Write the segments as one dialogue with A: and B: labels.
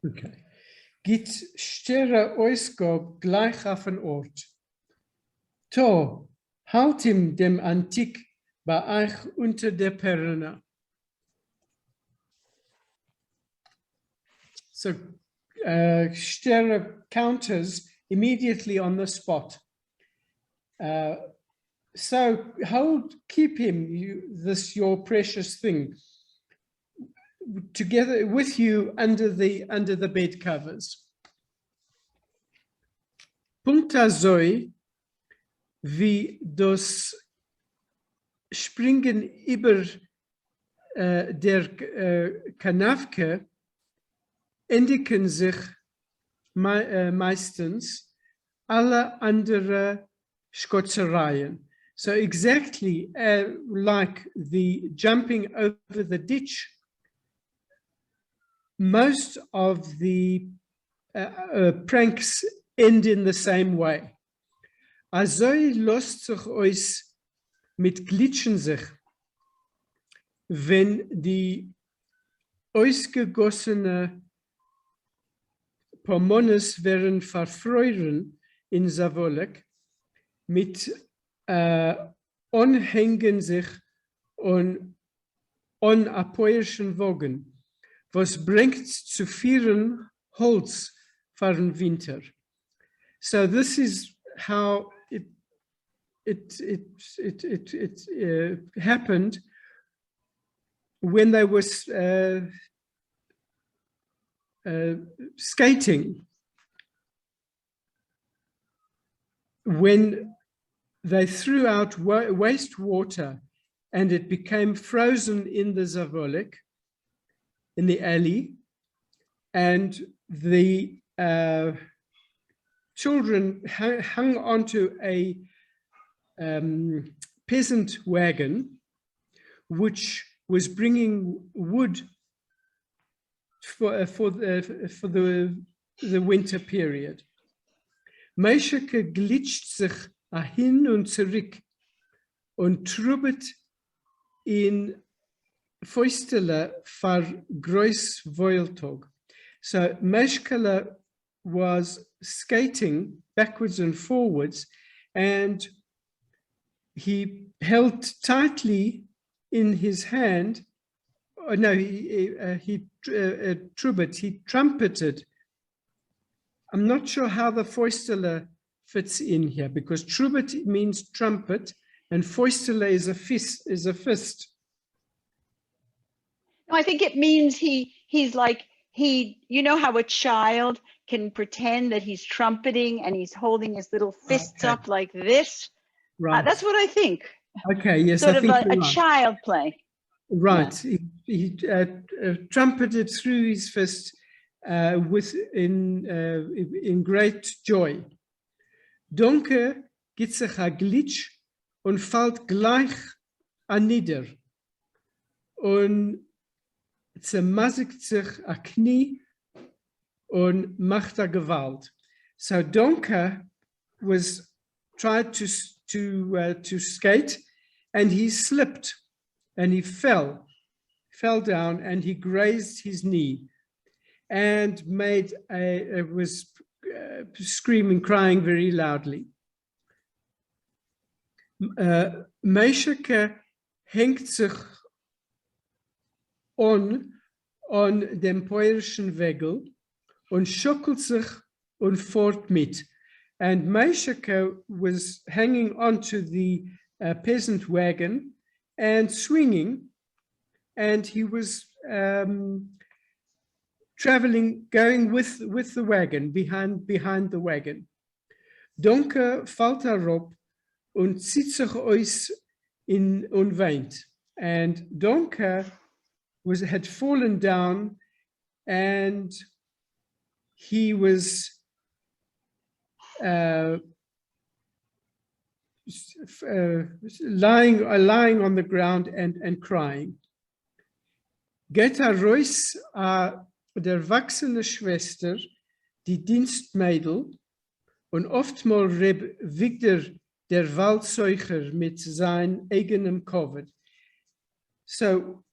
A: Okay. Git stere Ausgabe gleich auf den Ort. To, halt ihm dem Antik bei euch unter der Perna. So, stere counters immediately on the spot. So keep him, your precious thing, together with you under the bed covers. Punkt azoi, wie das Springen über der Kanafke endigen sich meistens alle andere Schotzereien. So exactly like the jumping over the ditch, most of the pranks end in the same way. Azoi lässt sich euch mit Glitschen sich, wenn die ausgegossene Pomones werden verfreuren in Zavolek, mit anhängen sich an apoischen Wogen, was bringt zu vielen Holz für den Winter. So this is how it happened when they were skating. When they threw out wastewater and it became frozen in the Zavolek, in the alley, and the children hung onto a peasant wagon, which was bringing wood for the winter period. Meisheke glitscht sich hin und zurück und trubet in Feustele for Grois Voiltog. So Meishkele was skating backwards and forwards, and he held tightly in his hand. Oh, no, he trumpeted. I'm not sure how the Feustele fits in here, because trumpet means trumpet and Feustele is a fist.
B: No, I think it means he's like, you know how a child can pretend that he's trumpeting and he's holding his little fists up like this?
A: Right.
B: That's what I think.
A: Okay, yes,
B: sort
A: I think
B: of a
A: right.
B: child play.
A: Right, yeah. He trumpeted through his fist in great joy. Donke gibt sich ein Glitch und fällt gleich nieder und zermassigt sich ein Knie und macht Gewalt. So Donke tried to skate, and he slipped and he fell down and he grazed his knee and was screaming, crying very loudly. Meisheke hängt sich an dem poirischen Wegel und schuckelt sich und fort mit. And Meisheke was hanging onto the peasant wagon and swinging, and he was traveling, going with the wagon, behind the wagon. Donke fällt herab und zieht sich aus und weint. And Donke had fallen down, and he was lying on the ground and crying. Geht raus, der wachsende Schwester, die Dienstmädel, und oftmal Reb Victor, der Waldzeuger, mit seinem eigenen Covid. So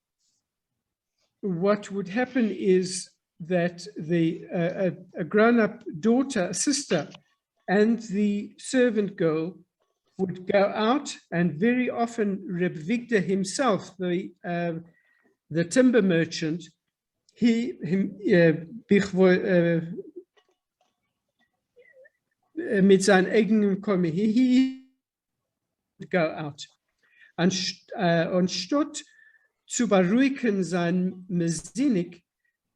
A: what would happen is that a grown-up daughter, sister, and the servant girl would go out, and very often Reb Victor himself, the timber merchant, mit seinen eigenen Kommen, he would go out. Anstatt zu beruhigen sein Mesinik,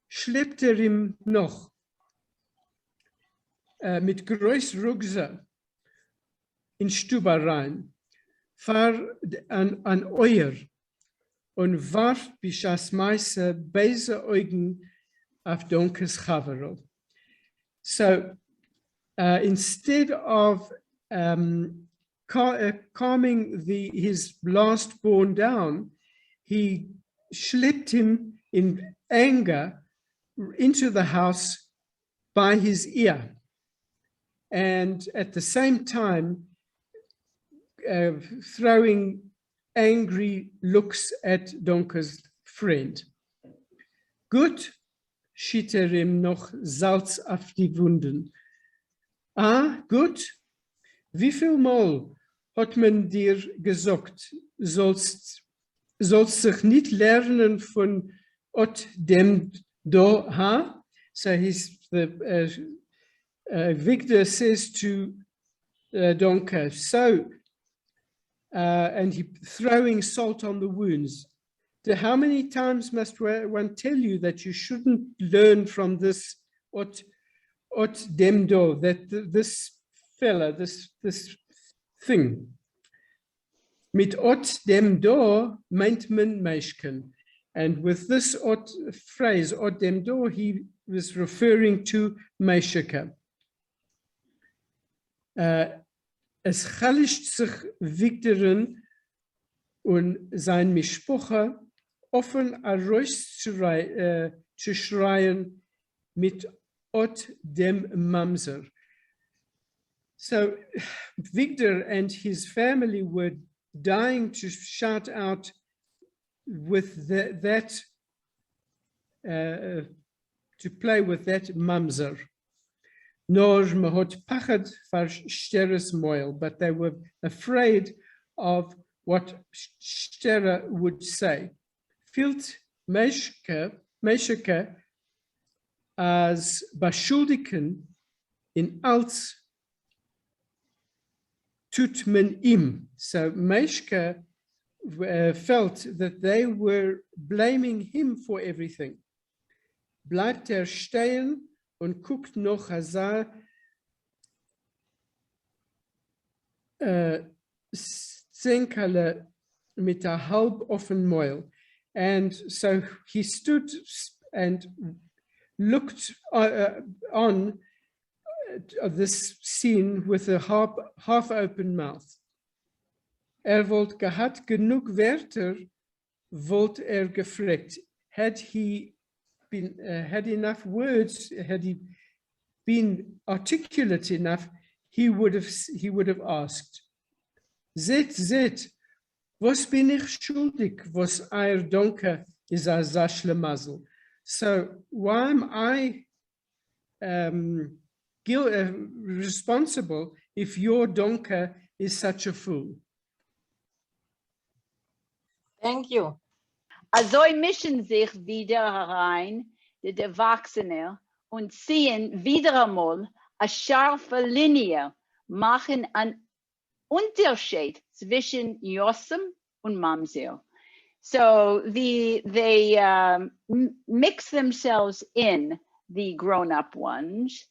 A: schleppt ihm noch mit großem Rucksack in Stube rein, fahr an Euer und warf bis das meiste böse Augen auf Donkes Chavero. So instead of calming his last born down, he schlepped him in anger into the house by his ear, and at the same time throwing angry looks at Donke's friend. Gut, schütt ihm noch Salz auf die Wunden. Ah, gut, wie viel Mal hat man dir gesagt, sollst sich nicht lernen von Ot dem do ha? So Victor says to Donke, so, and he throwing salt on the wounds. How many times must one tell you that you shouldn't learn from this Ot dem do, that this fella, this thing? Mit Ot dem do meint man Meishken. And with this phrase, Ot dem do, he was referring to Meishke. Es chalischt sich Victorin und sein Mishpocha offen zu schreien mit Ot dem Mamzer. So Victor and his family were dying to shout out with to play with that Mamzer. Nor mahot pachad far Stere's moil, but they were afraid of what Stere would say. Filt Meishke as beschuldigen in als tut men im. So Meishke felt that they were blaming him for everything. Bleibt stehen und guckt noch Zenkale mit der halb offenen Mäul. And so he stood and looked on this scene with a half open mouth. Wollt gehad genug Wörter, wollt gefragt. Had he had enough words, had he been articulate enough, he would have asked, Zet, was bin ich schuldig, was euer Donke is a zashle mazel? So why am I responsible if your Donke is such a fool?
C: Thank you.
B: Also mischen sich wieder herein die Erwachsenen und ziehen wieder einmal eine scharfe Linie, machen einen Unterschied zwischen Yossem und Mamzer. So they mix themselves in, the grown-up ones,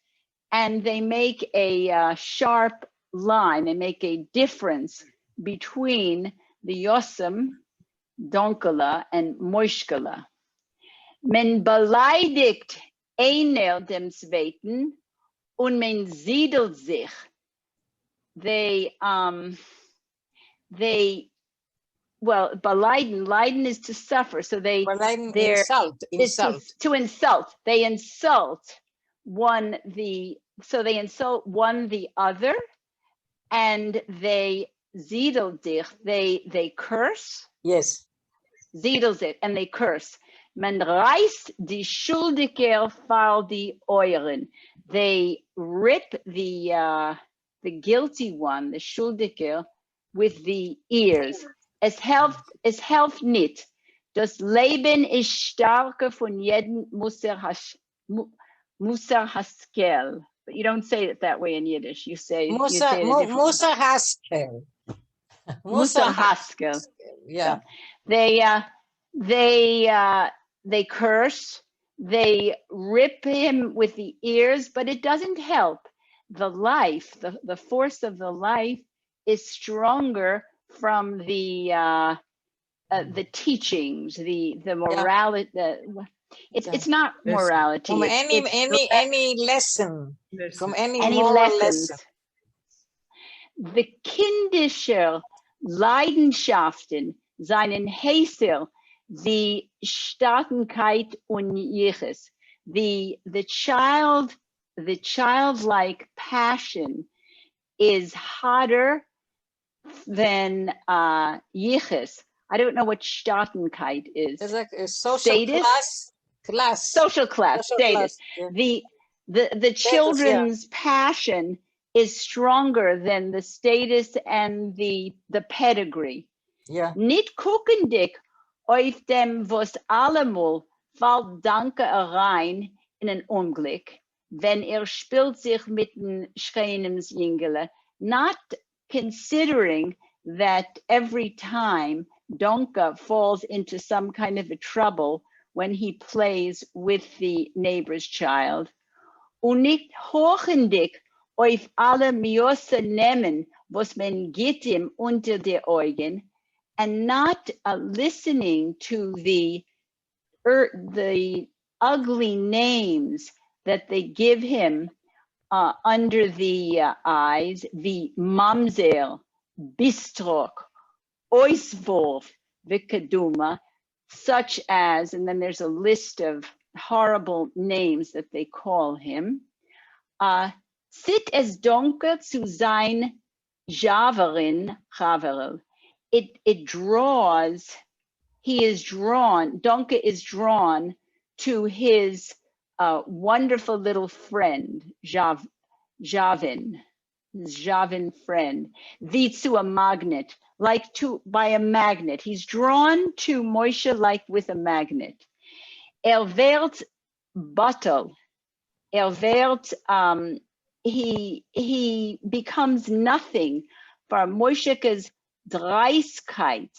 B: and they make a sharp line. They make a difference between the Yossem, Donkele and Moishkele. Men beleidigt einer dem Zweiten und men siedelt sich. Leiden is to suffer. So
C: insult.
B: To insult. They insult one the other, and they siedelt sich. They curse.
C: Yes.
B: Siedelt it, and they curse. Man reißt die Schuldiger vor die Euren. They rip the guilty one, the Schuldiger, with the ears. Es helft nicht. Das Leben ist stärker von jedem Musar Haskel. But you don't say it that way in Yiddish. You say it differently.
C: Musa Haskell.
B: Musar Haskel.
C: Yeah.
B: They curse, they rip him with the ears, but it doesn't help. The life, the force of the life is stronger from the teachings, the morality. It's not morality.
C: From any lesson. From any moral
B: lessons.
C: lesson.
B: The kindische Leidenschaften, seinen Hassel, the Starkenkeit und Yichus, the childlike passion is hotter than Yichus. I don't know what Starkenkeit is.
C: It's like a social
B: Status?
C: class.
B: Social class, status.
C: Yeah.
B: The children's passion is stronger than the status and the pedigree.
C: Yeah.
B: Nicht guckendig auf dem, was allemal fällt Danke rein in ein Unglück, wenn spielt sich mit den schreienem Jüngele, not considering that every time Donka falls into some kind of a trouble when he plays with the neighbor's child. Und nicht hochendig auf alle Miose nehmen, was man gibt ihm unter die Augen, and not listening to the ugly names that they give him under the eyes, the Mamzel, Bistrok, Oisvolf, Vikaduma, such as, and then there's a list of horrible names that they call him. Sit es donker zu sein Javarin Chaverel. It draws, Donka is drawn to his wonderful little friend, Javin friend, wie zu a magnet, by a magnet. He's drawn to Moshe like with a magnet. Wird bottle. Wird, he becomes nothing for Moshe's Dreiskeit,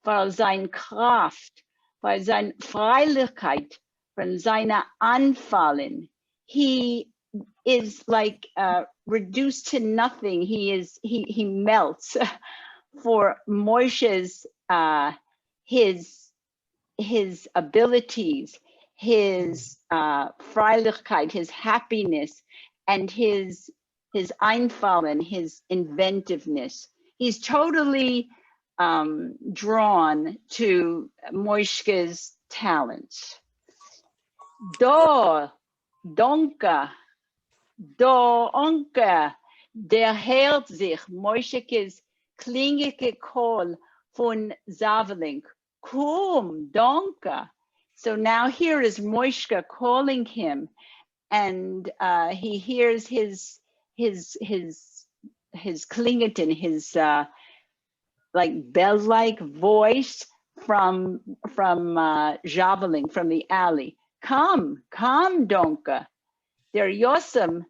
B: für seine Kraft, für seine Freilichkeit, von seiner Anfallen. He is like reduced to nothing. He melts for Moshe's his abilities, his Freilichkeit, his happiness, and his Einfallen, his inventiveness. He's totally drawn to Moshe's talents. Donka, der hört sich Moshe's klingige Call von Zaveling. Komm, Donka. So now here is Moshe calling him, and he hears his klingeton, his like bell-like voice from Javeling, from the alley. Come, Donka. Der Jossem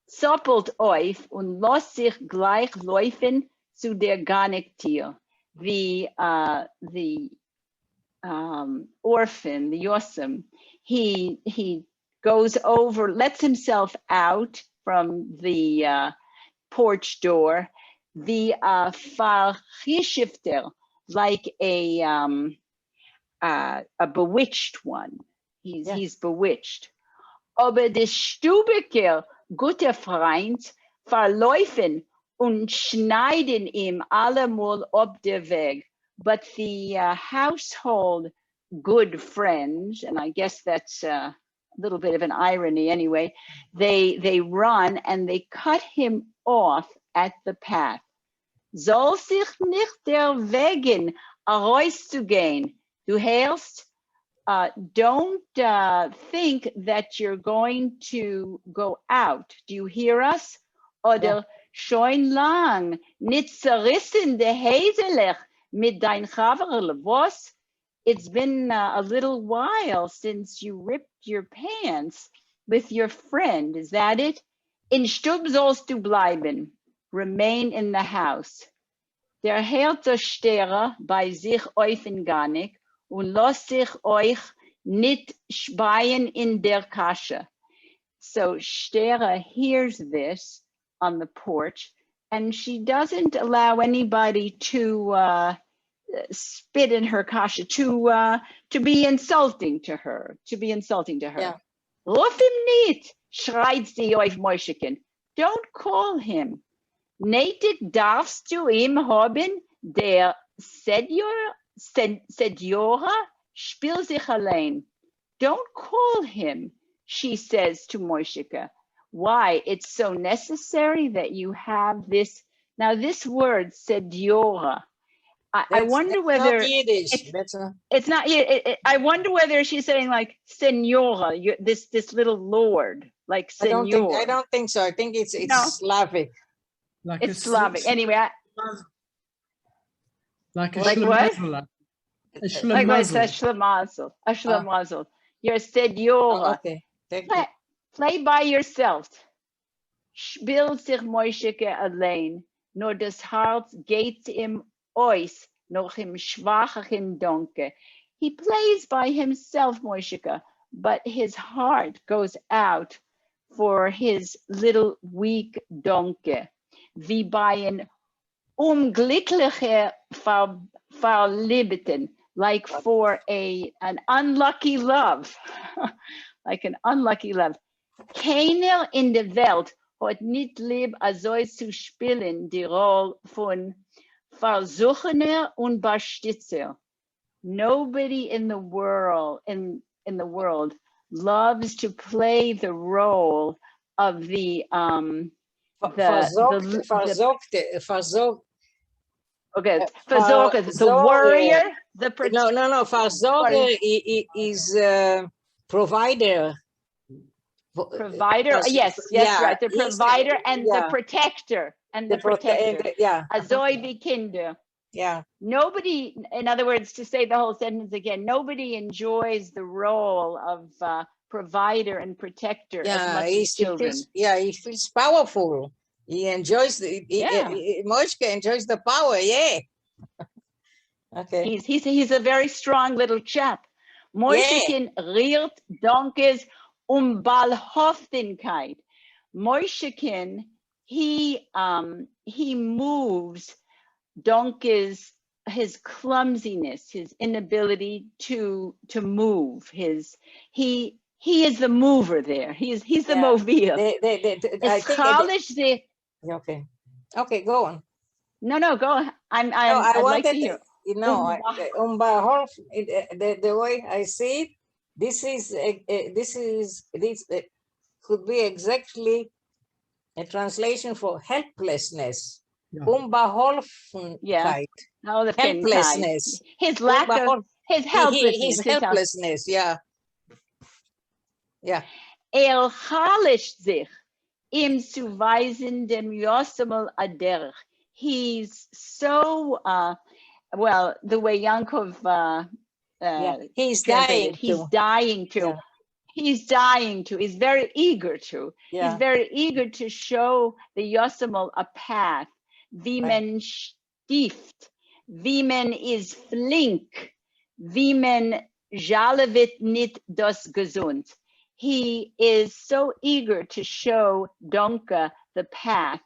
B: zoppelt auf und lässt sich gleich laufen zu der Ganektier. The orphan, the Yossem, he goes over, lets himself out from the porch door. The Farchishifter, like a bewitched one. He's bewitched. Aber der Stubeker, guter Freund, verläufen und schneiden ihm allemal ob der Weg. But the household good friends, and I guess that's a little bit of an irony anyway, they run and they cut him off at the path. Soll sich nicht der Wegen herauszugehen. Du hörst, don't think that you're going to go out. Do you hear us? Oder schon lang nicht zerrissen de Häselech mit dein Chaverle. Was? It's been a little while since you ripped your pants with your friend. Is that it? In Stub sollst du bleiben. Remain in the house. Der Herr zerstöre bei sich öffnen gar nicht und lasst sich euch nicht speien in der Kasche. So Stere hears this on the porch, and she doesn't allow anybody to spit in her kasha, to be insulting to her,
C: Yeah.
B: Ruf ihm nicht, schreit sie auf Moschekin. Don't call him. Netig darfst du ihm haben, der Seniora spiel sich allein. Don't call him, she says to Moishika. Why? It's so necessary that you have this. Now, this word, Seniora, I wonder whether
C: not Yiddish.
B: it's not. I wonder whether she's saying like Senora, this little lord, like Senor.
C: I don't think so. I think it's
B: No.
C: Slavic.
A: Like
B: It's Slavic. Anyway,
A: like a
B: Like what?
A: shlemazel. A
B: like what it
A: shlemazel.
B: says Shlemazel, a Shlemazel. You're Senora.
C: Okay. Thank you.
B: Play by yourself. Spiel sich Moishike allein. Nur das Herz geht im Ois, noch im schwachen Donke. He plays by himself, Moishika, but his heart goes out for his little weak Donke. Wie bei ein unglücklicher Verliebten, like for an unlucky love, like an unlucky love. Keiner in der Welt hat nicht lieb, also zu spielen, die Rolle von Versuchener und Bestitzer. Nobody in the world, in the world loves to play the role of the okay, Versorger, the warrior, the protector.
C: No. Versorger is provider.
B: Provider, yes,
C: yeah,
B: right. The provider and the protector and the protector.
C: Yeah.
B: Azoi wie Kinder.
C: Yeah.
B: Nobody, in other words, to say the whole sentence again, nobody enjoys the role of provider and protector as much as children.
C: He feels powerful. He enjoys Moshka enjoys the power. Yeah. Okay.
B: He's a very strong little chap. Moishkin riert donkeys Balhaftigkeit. Moishkin, he moves donkeys, his clumsiness, his inability to move. He is the mover there. He's the mobile.
C: Okay, go on.
B: No, go. I'd like to hear.
C: The way I see it, this could be exactly a translation for helplessness.
A: Yeah.
C: Helplessness.
B: His lack of his helplessness.
C: His helplessness. Yeah.
B: Chalischt sich im zuweisen dem Yosemel aderch. He's so well, the way Yankov
C: he's dying to.
B: He's dying to. He's very eager to. He's very eager to show the Yosemel a path. Wie men stift, wie men is flink, wie men jalevit nit das gesund. He is so eager to show Donka the path,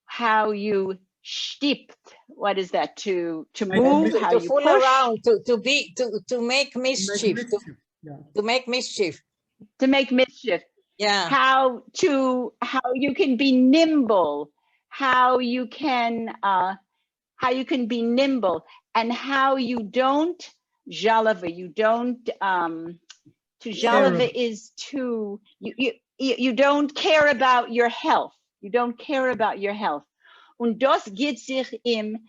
B: how you stipt. What is that? To move, how
C: to
B: you
C: fool
B: push,
C: around, to make mischief, to make mischief.
B: To make mischief.
C: Yeah.
B: How you can be nimble, how you can be nimble, and how you don't jalava. You don't to jalava is to you don't care about your health. You don't care about your health. Und das geht sich im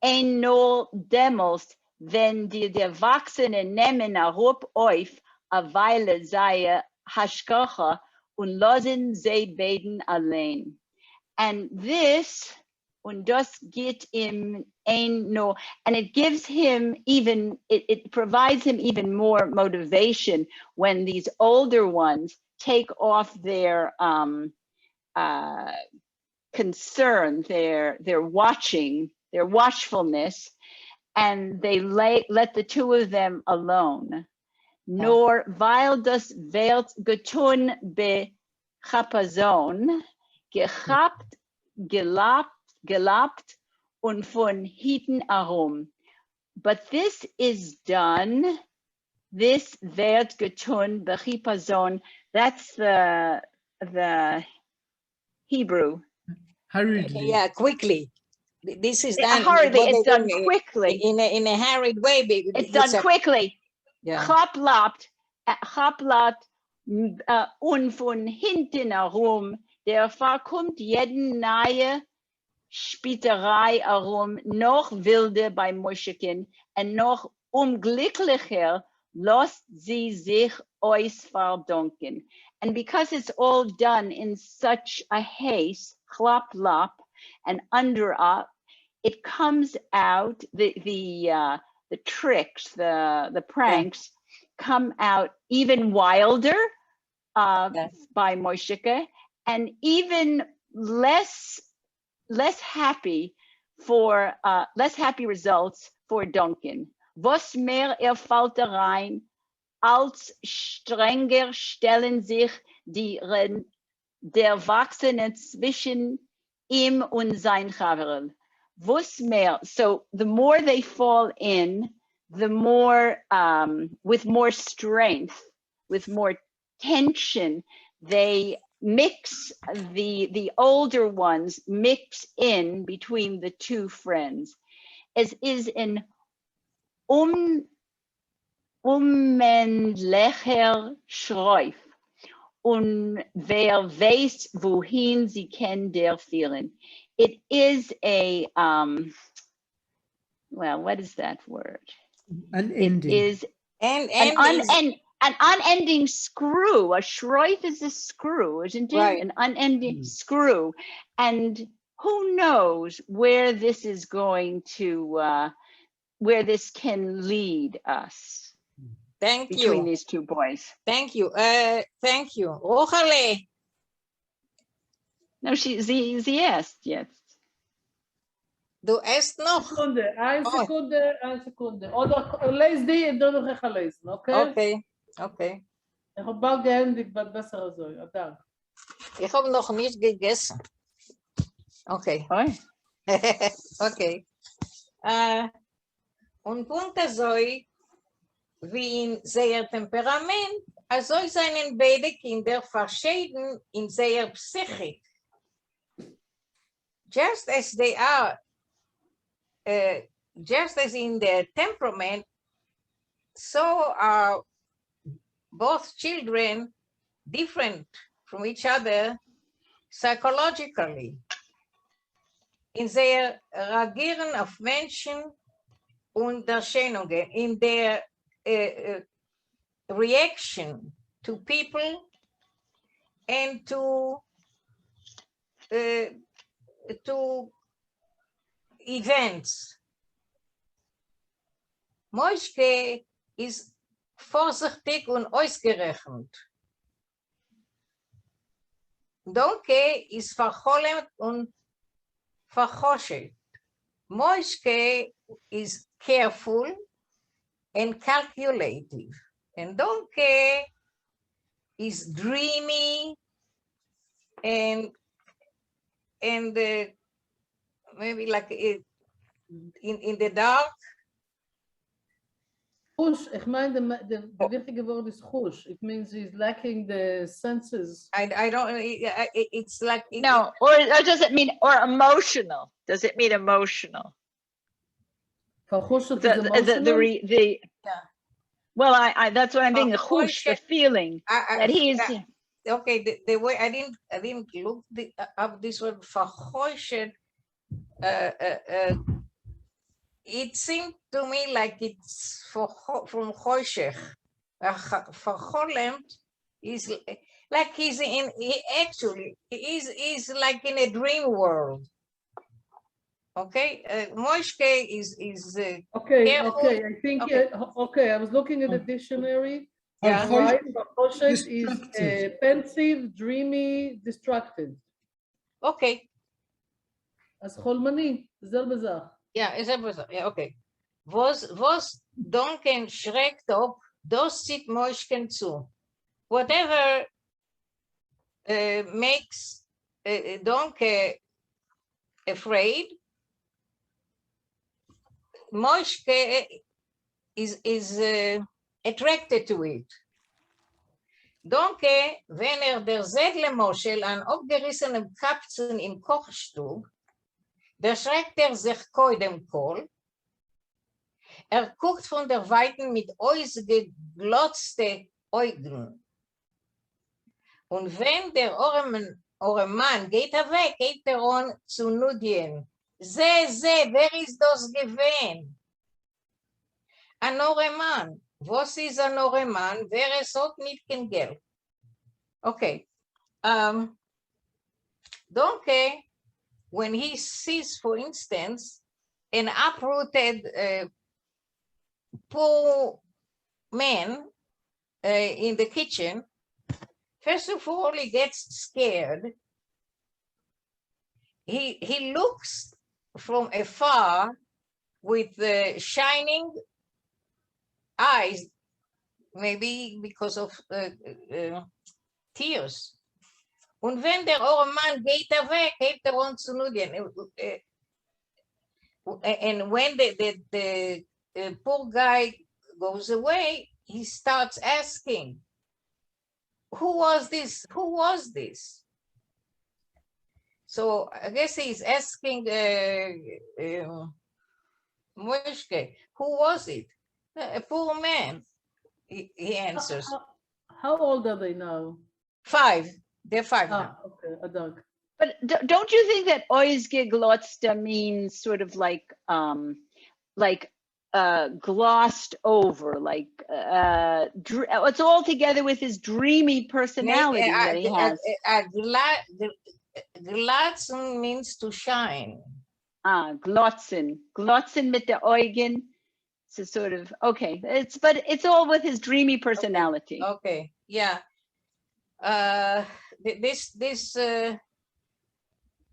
B: Einol demos, wenn die Erwachsenen nehmen Rup auf a Weile sei Hashkacha und lassen sie beten allein. And this, und das geht ihm ein no, and it gives him even, it provides him even more motivation when these older ones take off their concern, their watching, their watchfulness, and they let the two of them alone. Nor weil das Welt getun be Chapazon, gehabt, gelabt und von hinten herum. But this is done, this wird getun be Chapazon, that's the Hebrew.
A: Hurriedly.
C: Yeah, quickly. This is done.
B: Hurriedly,
C: what
B: it's
C: they
B: done
C: do
B: quickly.
C: in a hurried way.
B: It's done quickly.
C: Yeah.
B: Chaplapt und von hinten herum, der verkommt jeden neue Spieterei herum, noch wilder bei Moschekin und noch unglücklicher lässt sie sich euch verdunken. And because it's all done in such a haste, clop lop and under up, it comes out, the tricks, the pranks come out even wilder by Moshike, and even less happy for less happy results for Duncan. Was mehr fällt rein, als strenger stellen sich der Erwachsenen zwischen ihm und sein Chaverl. Was mehr, so the more they fall in, the more, with more strength, with more tension, they mix, the older ones mix in between the two friends. Es is in unmännlicher Schreif. Und wer weiß, wohin sie kann der führen. It is a, well, what is that word?
A: Unending.
B: It is an unending screw. A schreif is a screw, isn't it?
C: Right.
B: An unending screw. And who knows where this is going to, where this can lead us.
C: Thank
B: between
C: you.
B: these two boys.
C: Thank you. Thank you. Rochale.
B: No, sie erst jetzt.
C: Du erst noch.
D: Sekunde, eine Sekunde. Oder lees die en dan nog even lezen, oké?
C: Okay.
D: Ik heb bald geendigt wat besser so. Dank.
C: Ich habe noch nicht gegessen. Okay.
B: Oi.
C: Okay. Und Punkt so, wie in sehr Temperament, also seien beide Kinder verschieden in sehr Psychik. Just as they are, just as in their temperament, so are both children different from each other psychologically. In their Reagieren auf Menschen und Erscheinungen, in their reaction to people and to events. Moschke ist vorsichtig und ausgerechnet. Donke ist verholend und verhoschet. Moschke is careful and calculative. And Donke is dreamy and maybe like in the dark.
D: Hush, ich meine, the wichtige Wort ist hush. It means he's lacking the senses.
C: I don't, it's like...
B: No, or does it mean, or emotional? Does it mean emotional?
D: Verhushelt is emotional?
C: Yeah.
B: Well, I that's what I'm thinking, hush, the feeling that he's...
C: Okay, the way I didn't look up this word verhushed. it seemed to me like it's from Choshech. For Cholem is like he's like in a dream world. Okay, Moishke is
D: Okay,
C: careful.
D: okay. I think
C: Okay.
D: okay. I was looking at the dictionary.
C: Yeah.
D: Right. Choshet is
A: Distracted.
D: pensive, dreamy, distracted.
C: Okay.
D: אז חולמני, זר בזר.
C: Ja, is that yeah, okay. Was Donken schreckt op, das zieht Moishken zu. Whatever makes Donke afraid, Moishke is attracted to it. Donke, wenn der Sedle Moschel an abgerissenen Kapzen im Kochstub, der schreckt sich koidem kol, guckt von der Weiten mit ausgeglotzte Augen. Und wenn der Oremann geht weg, geht on zu Nudien. Wer ist das gewesen? Ein Oremann. Was ist ein Oremann? Wer es hat nicht kein Geld. Okay. Donkey, when he sees, for instance, an uprooted poor man in the kitchen, first of all, he gets scared. He looks from afar with shining eyes, maybe because of tears. Und wenn der Mann geht weg, hebt on zu Nudien. And when the poor guy goes away, he starts asking, who was this? Who was this? So I guess he's asking Moishke, who was it? A poor man, he answers.
D: How old are they now?
C: 5. They're 5 now.
D: Okay, a dog.
B: But don't you think that Oizgeglotsta means sort of like glossed over, like it's all together with his dreamy personality that he has.
C: Glatzen means to shine.
B: Glotzen mit der Eugen. So sort of, okay, but it's all with his dreamy personality.
C: Okay. Yeah. This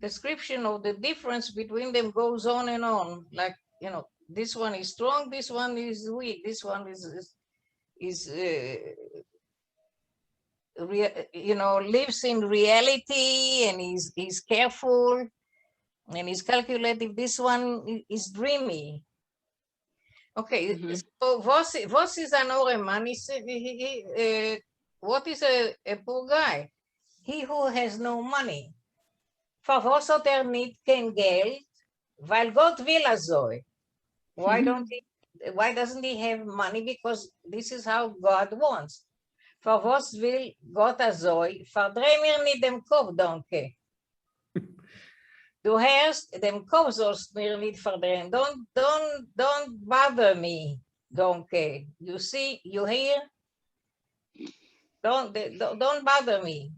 C: description of the difference between them goes on and on. Like, you know, this one is strong, this one is weak, this one is you know, lives in reality and he's careful and he's calculative. This one is dreamy. Okay, so what is an Oreman? What is a poor guy? He who has no money. For was hat nicht kein Geld? Weil Gott will so. Why doesn't he have money? Because this is how God wants. For was will Gott so? Verdreh mir nicht dem Kopf, Donke. Du hörst, dem Kopf sollst mir nicht verdrehen. Don't bother me, Donke. You see, you hear? Don't bother me.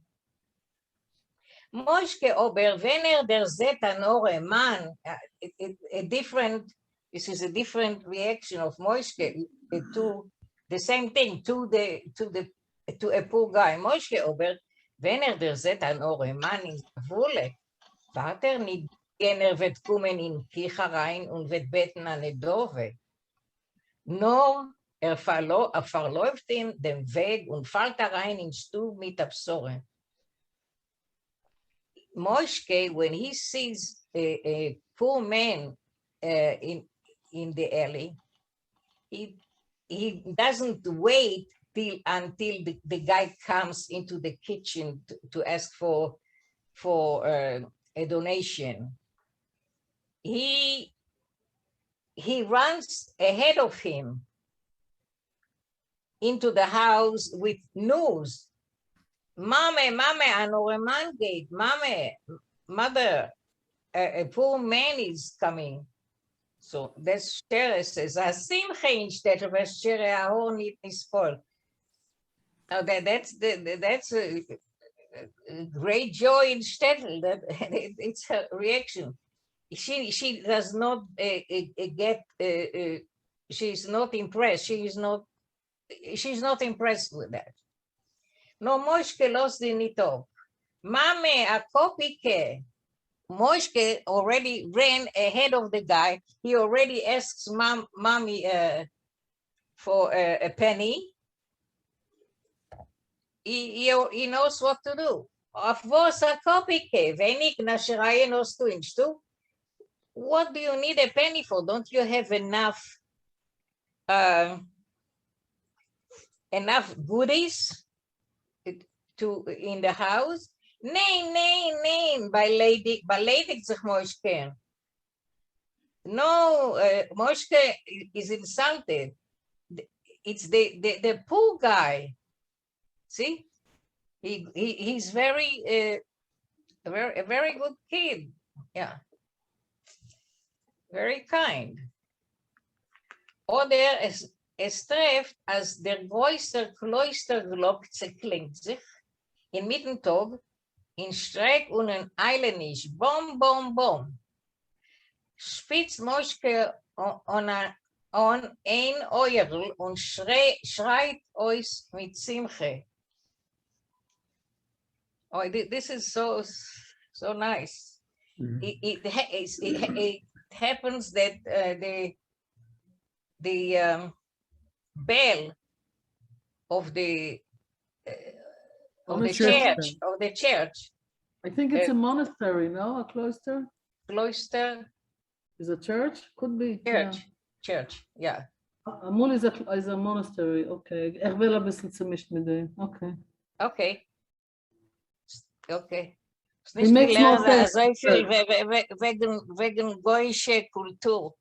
C: Moishke ober, wenn der Zetan Oreman, this is a different reaction of Moishke to the same thing, to a poor guy. Moishke ober, wenn der Zetan Oreman in Vule, Vater nicht wird kommen in Kirche rein und wird beten an der Dove. Nur verläuft ihm den Weg und fällt rein in Stub mit Absorren. Moishke, when he sees a poor man in the alley, he doesn't wait until the guy comes into the kitchen to ask for a donation. He runs ahead of him into the house with news. Mame, an Oreman gate. Mame, mother, a poor man is coming. So that's Shere says, "Asimcha in shtetl v'shere ahor nit nispol." Now that's a great joy in shtetl. That it's her reaction. She does not get. She's not impressed. She's not impressed with that. No Moshke los dinitov. Mame a kopike. Moshke already ran ahead of the guy. He already asks mommy for a penny. He knows what to do. Avos a kopike. Venik nasheraye nos tu. What do you need a penny for? Don't you have enough goodies in the house? Nee, beledigt zich Moshke. No, Moshke is insulted. It's the poor guy. See, he's a very good kid. Yeah, very kind. Oder es trifft, als der größte Kloisterglocke klingt sich in Mittentag in Streck und in Eilenisch, bom, bom, bom. Spitzt Moschke on ein Eurl und schreit euch mit Simche. Oh, this is so nice. It happens that the bell of the church.
D: I think it's a monastery, no? A cloister?
C: Cloister.
D: Is a church? Could be.
C: Church, yeah.
D: Amul is a monastery, okay. will ein bisschen zumischt mit dem, okay.
C: Okay.
D: It makes more sense.
C: Wegen goyische Kultur.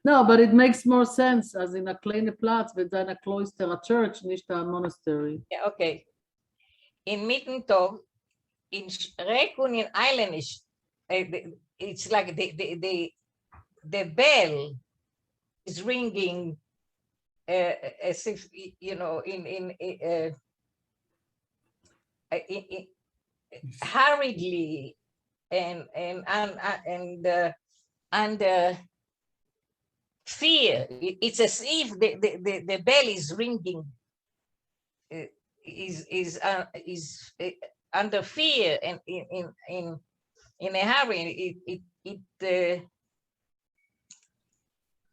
D: No, but it makes more sense as in a kleine Platz with a cloister, a church, nicht a monastery.
C: Yeah, okay. In Mittentag, in Schreck und in Eilenisch, it's like the bell is ringing as if, you know, in hurriedly and fear. It's as if the bell is ringing, is under fear and in a hurry.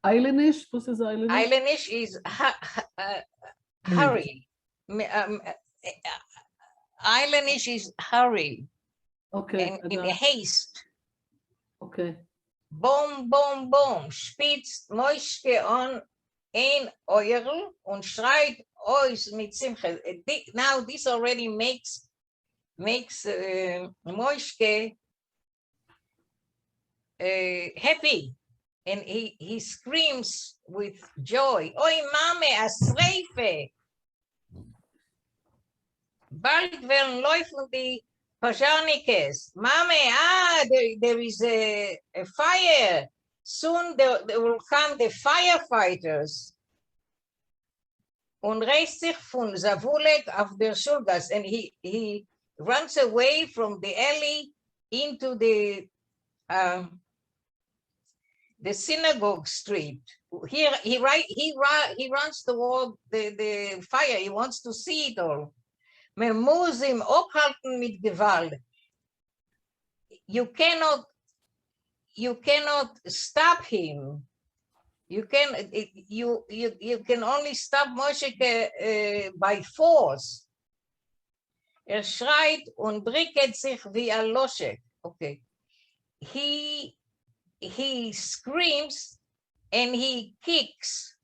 D: Eilenisch? Was is Eilenisch?
C: Eilenisch is hurry. Eilenisch is hurry.
D: Okay.
C: And in haste.
D: Okay.
C: Boom, boom, boom. Spitzt Moschke on ein Eurl und schreit euch mit Simche. Now this already makes Moschke happy. And he screams with joy. Oi, Mame, a Sreife. Bald werden laufen die Pajanikes. Mame, there is a fire. Soon there will come the firefighters. Und reißt sich von Zavulek auf der Schulgas. And he runs away from the alley into the synagogue street. He runs toward the fire. He wants to see it all. Man muss ihm abhalten mit Gewalt. You cannot stop him. You can only stop Moshe by force. Schreit und drückt sich wie ein Loschek. Okay. He screams and he kicks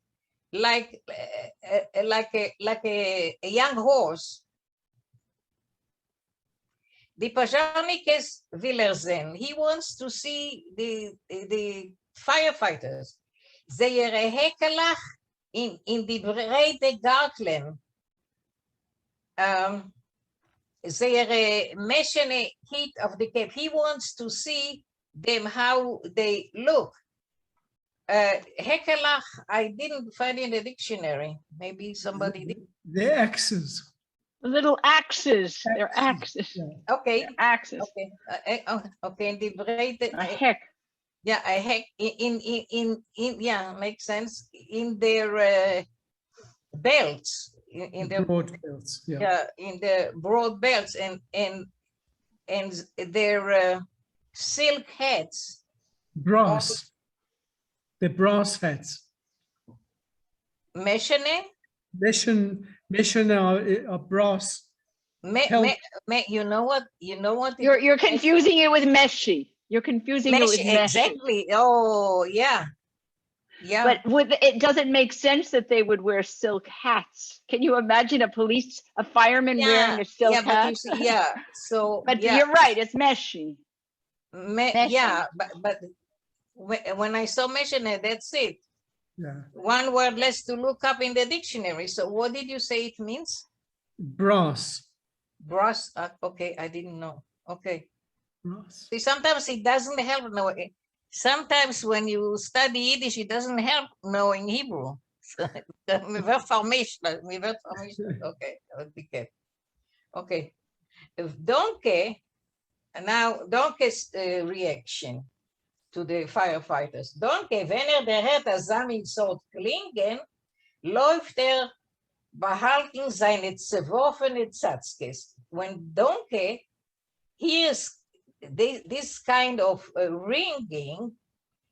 C: like a young horse. The Pajanikes will er sehen. He wants to see the firefighters. Ze hekelach in die breite Gartlen. Ze meshene heat of the cape. He wants to see them how they look Hekelach, I didn't find in the dictionary. Maybe somebody did.
A: They're axes.
B: Little axes. They're axes.
A: Yeah.
C: Okay,
B: They're axes.
C: okay, okay. In the breedte,
B: A heck.
C: yeah, I heck in yeah, makes sense. In their belts, in
A: The
C: their
A: broad belts. Yeah.
C: yeah, in the broad belts and their silk hats.
A: Brass. The brass hats.
C: Meshene,
A: Meshen are brass. Help.
C: you know what? You know what?
B: You're confusing it with meshi. You're confusing it with meshi.
C: Exactly. Oh, yeah. Yeah.
B: But it doesn't make sense that they would wear silk hats. Can you imagine a fireman wearing a silk
C: but
B: hat?
C: you see, yeah. So,
B: But
C: yeah.
B: you're right, it's meshi.
C: Yeah, but when I saw Meshene, that's it.
A: Yeah.
C: One word less to look up in the dictionary. So what did you say it means?
A: Brass.
C: Brass. Okay, I didn't know. Okay.
A: Brass.
C: See, sometimes it doesn't help. No, sometimes when you study Yiddish, it doesn't help knowing Hebrew. Okay, okay. Okay. If donkey, now donkey's reaction to the firefighters. Donkey, wenn der hört, das Sammelsold klingen, läuft behalten seine zerworfene Zatzkes. When donkey hears this kind of ringing,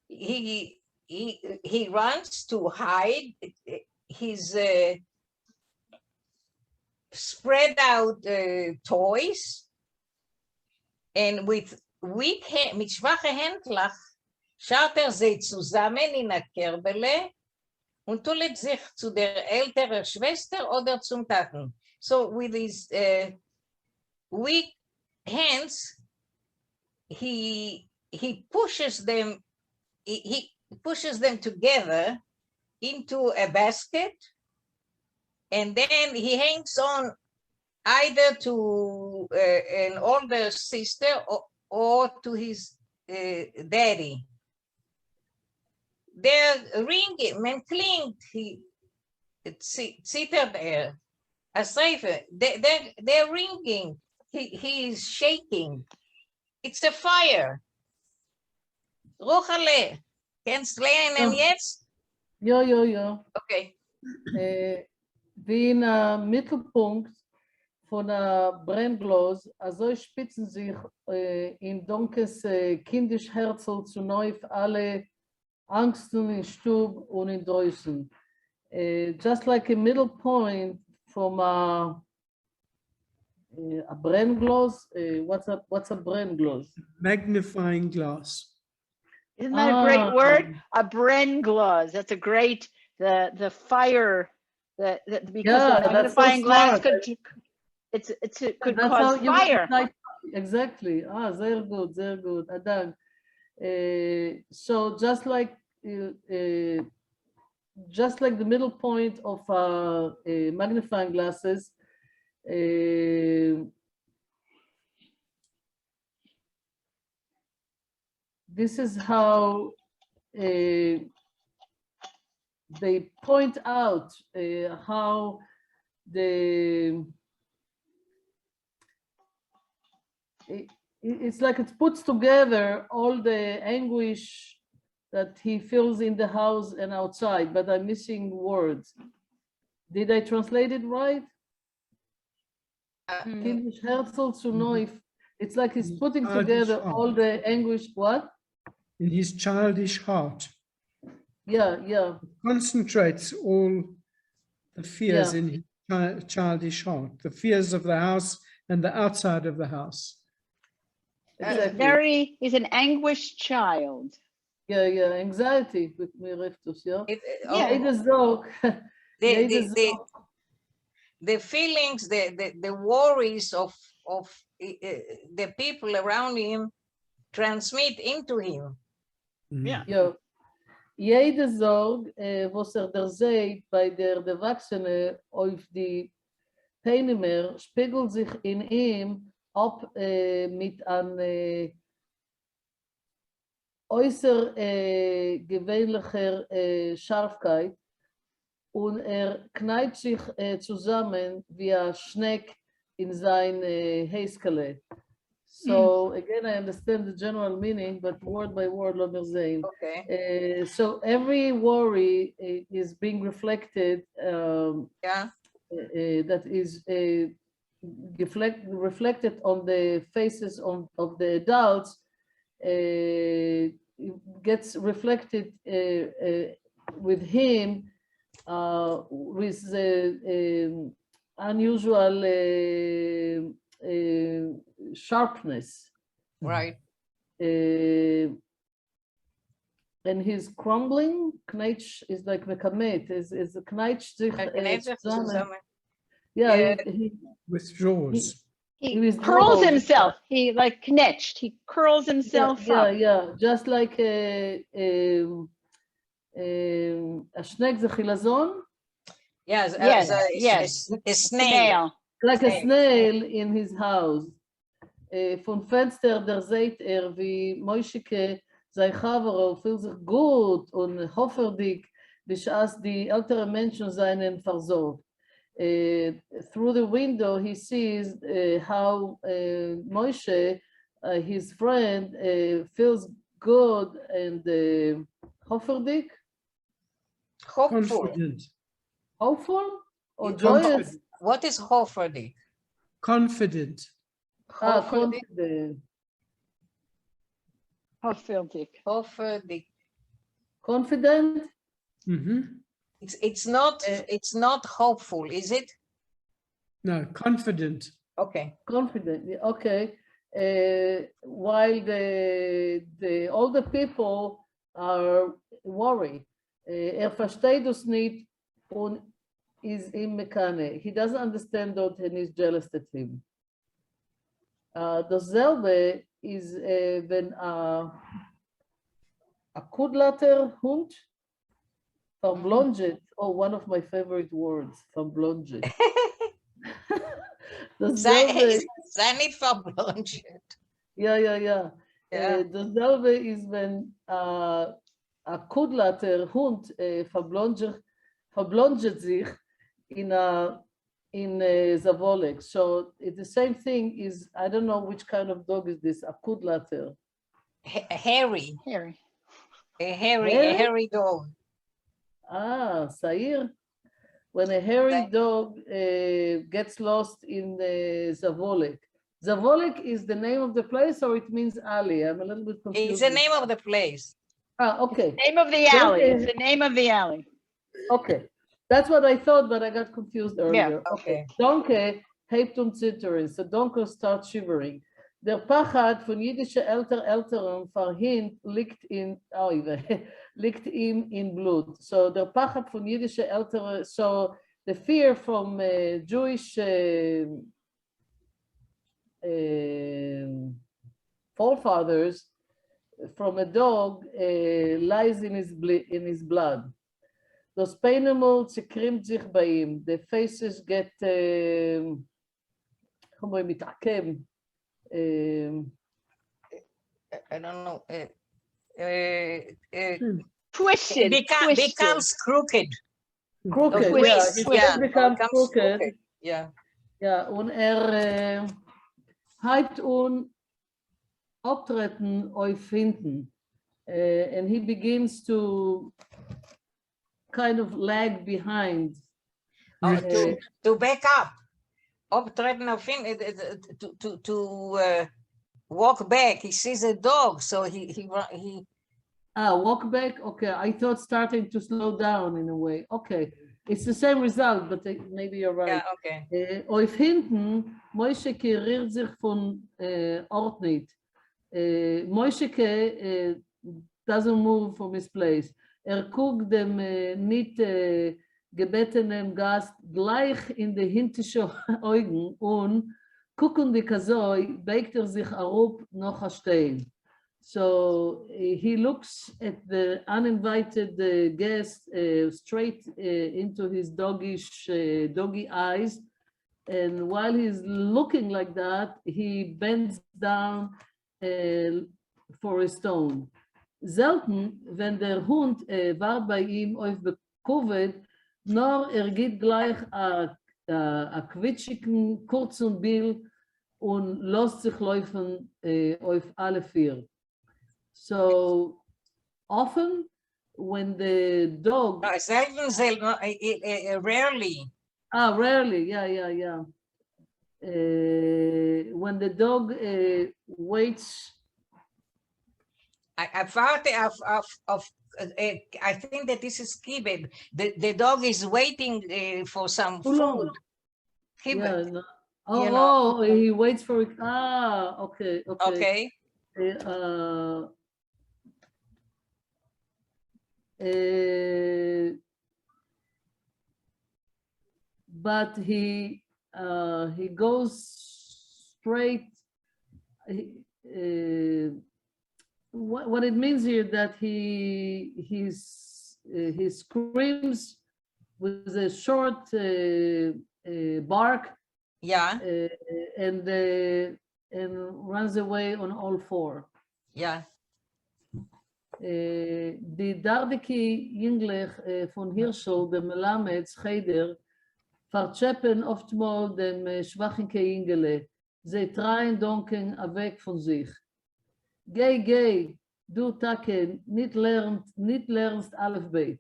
C: he runs to hide his spread out toys, and with mit schwache Händlach schaut sie zusammen in der Kerbele und tullet sich zu der älteren Schwester oder zum Taten. So with his weak hands, he pushes them together into a basket, and then he hangs on either to an older sister or to his daddy. Der ringing, men klingt, zittert a cipher. They're ringing. He is shaking. It's a fire. Rochale, kennst du lernen jetzt?
D: Ja.
C: Okay.
D: Wie in Mittelpunkt von der Brennglas, also spitzen sich in Donkes kindisch Herzl zu neu alle Angsten in Stub und in Drößen. Just like a middle point from a Brennglas. What's a Brennglas?
A: Magnifying glass.
B: Isn't that a great word? A brennglas. That's a great, the fire, because the magnifying glass could cause fire.
D: Exactly. Sehr good. Adan. So just like the middle point of magnifying glasses, this is how they point out how it's like it puts together all the anguish that he feels in the house and outside, but I'm missing words. Did I translate it right? Kindisch Herzl zu neu. It's like he's putting together all the anguish. What?
A: In his childish heart.
D: Yeah.
A: It concentrates all the fears in his childish heart, the fears of the house and the outside of the house.
D: Exactly.
B: He's an anguished child.
D: Yeah, anxiety with me, Riftus, yeah.
C: The feelings, the worries of the people around him transmit into him.
B: Yeah.
D: Jede Sorge, was der seht bei der Erwachsene auf die Teilnehmer, spiegelt sich in ihm ab mit äußer gewöhnlicher Scharfkeit und kneift sich zusammen wie ein Schneck in sein Häskele. So again, I understand the general meaning, but word by word, lo mir sehen.
C: Okay.
D: So every worry is being reflected,
C: Yeah.
D: that is reflected on the faces of the adults, gets reflected with him with unusual sharpness.
C: Right.
D: And his crumbling, knetch is like mekamet, is knetch sich zusammen. Yeah,
C: Yeah.
D: he
A: Withdraws.
B: He
D: withdraws.
B: curls himself. He like knetched. He curls himself up.
D: Yeah, just like a schneck the chilazon,
C: Yes.
B: Yes.
C: A snail.
D: like a snail in his house. Von Fenster der seht wie Moishike sei Chavaro fühlt sich gut und hoffentlich, bis als die älteren Menschen seinen versorgt. Through the window he sees how Moshe, his friend, feels good and hoffentlich,
C: Hopeful.
A: Confident.
D: hopeful or
C: Yeah,
D: joyous.
C: What is hopefully?
A: Confident.
D: Confident.
B: Hoffentlich.
C: Hopefully.
D: Confident.
C: It's not hopeful, is it?
A: No, confident.
C: Okay.
D: Confident, yeah, okay. While the older people are worried. Versteht es nicht und is im Mekane. He doesn't understand that and is jealous at him. Dasselbe is wenn a Kudlater Hund verblondet. Oh, one of my favorite words, verblondet. Dasselbe,
C: Sei nicht verblondet.
D: yeah.
C: Yeah.
D: Dasselbe is when a Kudlater Hund verblondet sich in Zavolek. So it's the same thing is, I don't know which kind of dog is this, a Kudlater.
C: Hairy.
B: Harry.
C: A hairy dog.
D: Ah, Sair. When a hairy dog gets lost in Zavolek. Zavolek is the name of the place or it means alley? I'm a little bit confused.
C: It's the name of the place.
D: Ah, okay.
B: Name of the alley. It's the name of the alley.
D: Okay. That's what I thought, but I got confused earlier.
C: Okay.
D: Donkey hebt zittern. So Donkey starts shivering. Der Pachad von jüdische Eltern verhint liegt liegt ihm in Blut. So der Pachad von jüdische Eltern, so the fear from Jewish forefathers from a dog lies in his blood. Das Peinemol zerkrimmt sich bei ihm. The faces get, מתעכב.
C: I don't know.
B: Twisted.
C: Becomes crooked.
D: Crooked,
C: Twist,
D: yeah. His face
C: yeah.
D: becomes crooked.
C: Yeah.
D: Ja, und hyped auftreten auf hinten. And he begins to kind of lag behind.
C: To back up. Optreten auf ihn, to walk back. He sees a dog, so he
D: Walk back. Okay, I thought starting to slow down in a way. Okay, it's the same result, but maybe you're right.
C: Yeah, okay.
D: Auf hinten, Moisheke rührt sich von Ort nicht. Moisheke doesn't move from his place. Guckt dem nicht gebetenen Gast gleich in die hintische Augen und gucken die Kasoi, beigt sich auf noch ein Stein. So he looks at the uninvited guest straight into his doggy eyes, and while he's looking like that, he bends down for a stone. Selten, wenn der Hund war bei ihm auf Covid, nur geht gleich a quitschigen, kurzen Bild und lässt sich laufen auf alle vier. So often, when the dog...
C: Selten, rarely.
D: Rarely, yeah. When the dog waits...
C: I think that this is kibbutz. The dog is waiting for some food.
D: Yeah, no. He waits for it. Okay.
C: Okay.
D: But he goes straight. What it means here that he screams with a short bark.
C: Yeah.
D: And runs away on all four.
C: Yeah.
D: Die dardeke Jünglich von Hirschel, dem Melamed, Scheder, verzeppen oftmals dem schwachenke Jüngele. Sie trauen Donken weg von sich. Geh, du Take, nicht lernst Alphabet.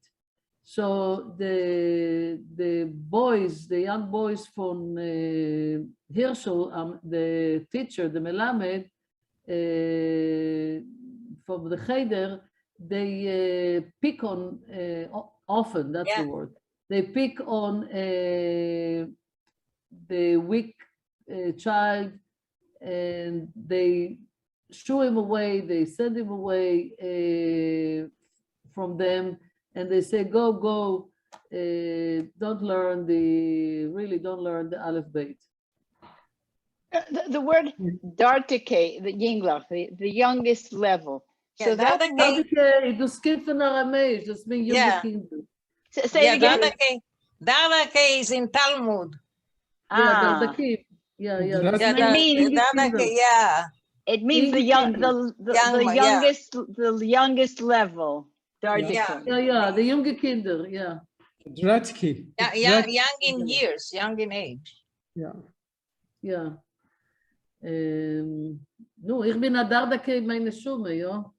D: So the young boys from Hirschel, the teacher, the Melamed, from the Cheder, they pick on often. That's the word. They pick on the weak child, and they shoo him away. They send him away from them. And they say, go, don't learn the alphabet.
B: The word Dartike, the Yinglach, the youngest level. So that's
D: Dartike, du skip von Aramäisch, das means junge Kinder.
B: Say it again.
C: Dartike is in Talmud.
D: Dartike. Yeah.
B: It means the youngest level. Dartike.
D: Yeah, the younger Kinder, yeah.
A: Dratke.
C: Yeah, young in years, young in age.
D: Yeah. No, ich bin a Dardake meine Schume, ja.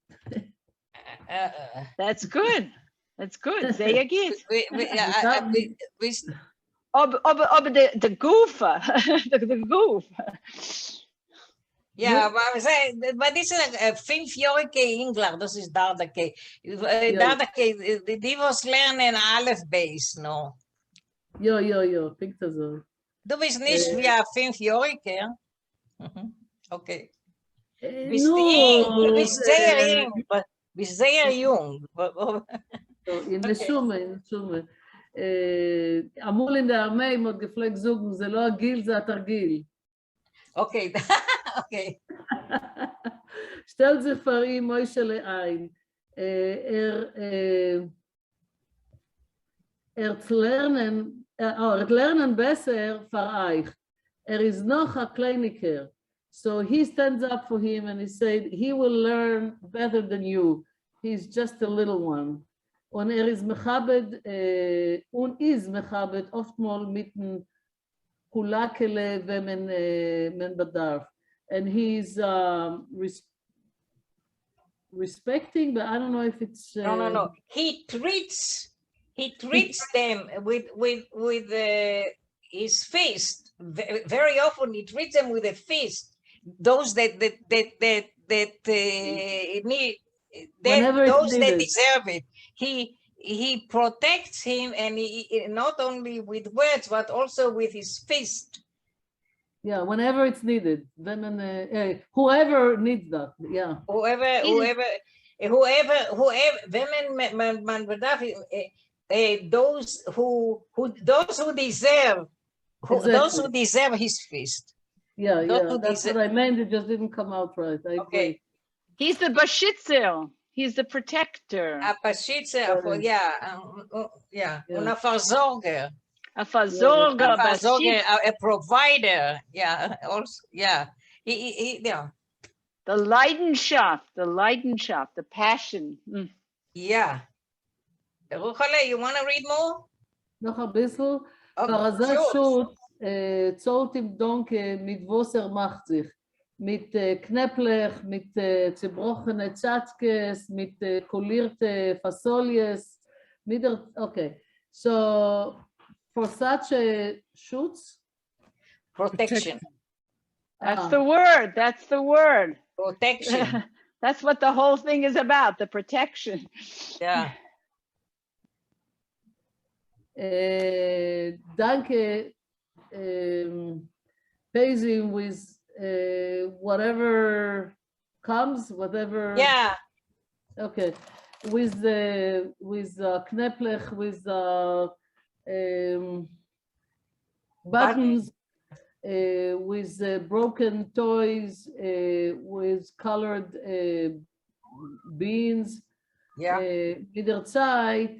B: That's good. Say again. Aber the goof, the goof.
C: Ja, maar dit is een 5-jarige Engler, dat is Dardake. Dardake, die was leren alphabet, no?
D: Ja, klingt das so.
C: Du bist nicht wie ein 5-Jähriger. Okay. Du bist sehr jung.
D: In der Schume. Amol in der Armee mod gefleckt zogen, זה לא הגיל, זה התרגיל.
C: Okay. Okay.
D: Stellt sich vor ihm Moschele ein. Lernen besser für euch. Is noch a Kleiniker. So he stands up for him and he said, he will learn better than you. He's just a little one. Und is mechabed, is mechabed oftmals mitten kulakele men badarf. And he's respecting, but I don't know if it's...
C: No. He treats them with his fist. Very often he treats them with a fist. Those that need, those that deserve it. He protects him, and he not only with words but also with his fist.
D: Yeah, whenever it's needed. Whoever needs that. Yeah.
C: Whoever. Those who deserve.
D: Exactly.
C: Those who deserve his fist.
D: Yeah. That's what I meant. It just didn't come out right. I agree.
B: He's the Bashitzel. He's the protector.
C: A Bashitzel, Una Verzorger.
B: A Verzorger,
C: a provider. Yeah. Also, yeah. Yeah.
B: The Leidenschaft, the passion. Mm.
C: Yeah. Ruchale, you want to read more?
D: Noch ein bisschen.
C: Oh,
D: Parasat
C: sure.
D: Schutz zollt im Donke mit Wasser macht sich. Mit Knäpplech, mit zerbrochene Tzatzkes, mit kolierte Fasolies. Okay, so for such a Schutz,
C: Protection.
B: That's the word. That's the word.
C: Protection.
B: That's what the whole thing is about, the protection.
C: Yeah.
D: Danke pays him with whatever comes, whatever.
C: Yeah.
D: Okay, with Knäpplech, with buttons, with broken toys, with colored beans.
C: Yeah.
D: Mit der Zeit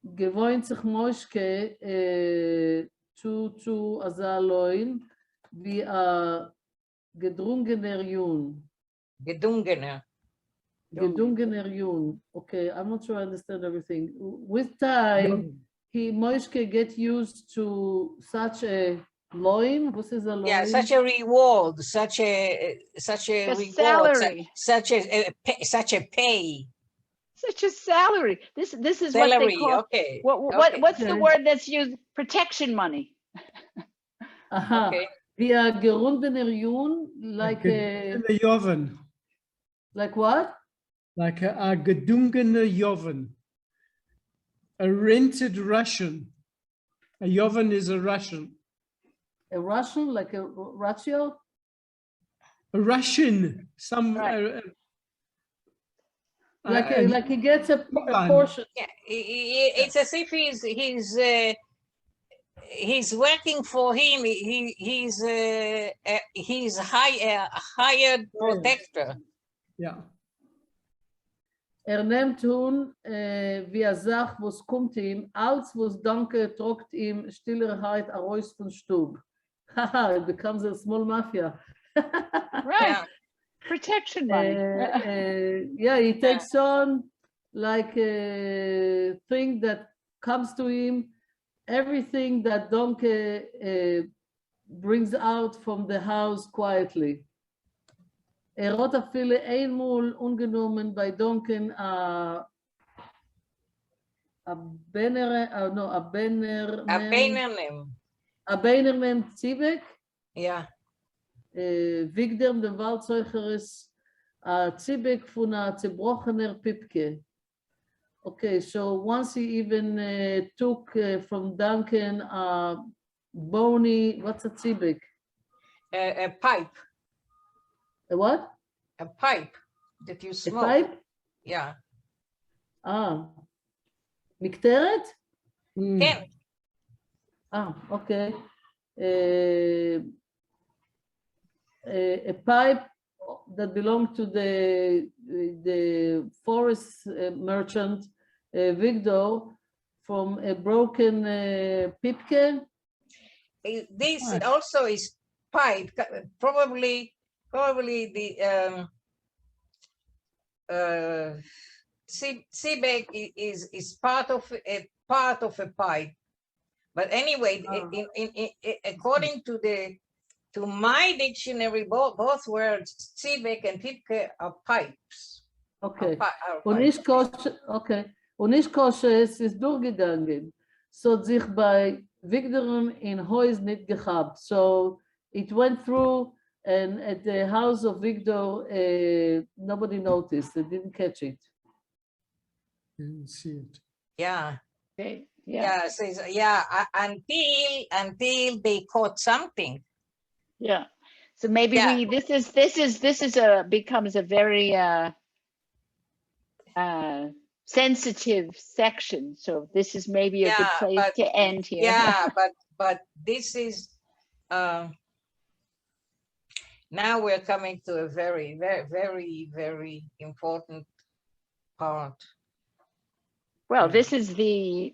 D: gewohnt sich Moschke zu Azaloin wie a gedrungener Jun.
C: Gedungener.
D: Gedungener Jun. Okay, I'm not sure I understand everything. With time, Moschke get used to such a loin. What is a loin?
C: Yeah, such a reward, such a reward,
B: salary.
C: such a pay.
B: Such a salary. This is
C: Salary,
B: what they call.
C: okay.
B: What's the
D: Okay.
B: word that's used? Protection money.
D: Aha.
C: Okay.
D: Wie a gerundener Jun, like
A: In the Joven,
D: like what?
A: like a gedungene Joven, a rented Russian. A Joven is a Russian.
D: A Russian, like a ratio?
A: A Russian, some
B: Right.
D: Like he gets a
A: Ivan.
D: portion.
C: Yeah, it's as if he's working for him. He's hired protector.
A: Yeah.
D: Nimmt hun wie Sach, was kommt ihm, als was Danke trockt ihm Stillerheit a Reus von Stub. Haha, it becomes a small mafia.
B: Right.
C: Yeah.
B: Protection money.
D: Yeah, he takes on like a thing that comes to him, everything that Donke brings out from the house quietly. Hat viele einmal ungenommen bei Donken a Beinernem Zibek.
C: Yeah.
D: Wigdem dem Waldzeuger ist a Zibek von a zerbrochener Pipke. Okay, so once he even took from Duncan a bony, what's a Zibek?
C: A pipe.
D: A what?
C: A pipe that you
D: A
C: smoke.
D: pipe?
C: Yeah.
D: מקטרת?
C: Ken.
D: Okay. A pipe that belonged to the forest merchant Victor from a broken Pipke.
C: This also is pipe. Probably the Seebeck is part of a pipe. But anyway, according to my dictionary, both words Seebeck and Pipke are pipes.
D: Okay.
C: Are
D: Und
C: pipes.
D: ich kosche, okay. Und ich kosche, es ist durchgegangen. So hat sich bei Victorum in Heus nicht gehabt. So it went through, and at the house of Victor, nobody noticed. They didn't catch it.
A: Didn't see it.
C: Yeah.
B: Okay. Yeah.
C: Until they caught something.
B: Yeah. So maybe
C: Yeah.
B: this is becomes a very sensitive section. So this is maybe a good place to end here.
C: Yeah, but this is now we're coming to a very, very, very, very important part.
B: Well, this is the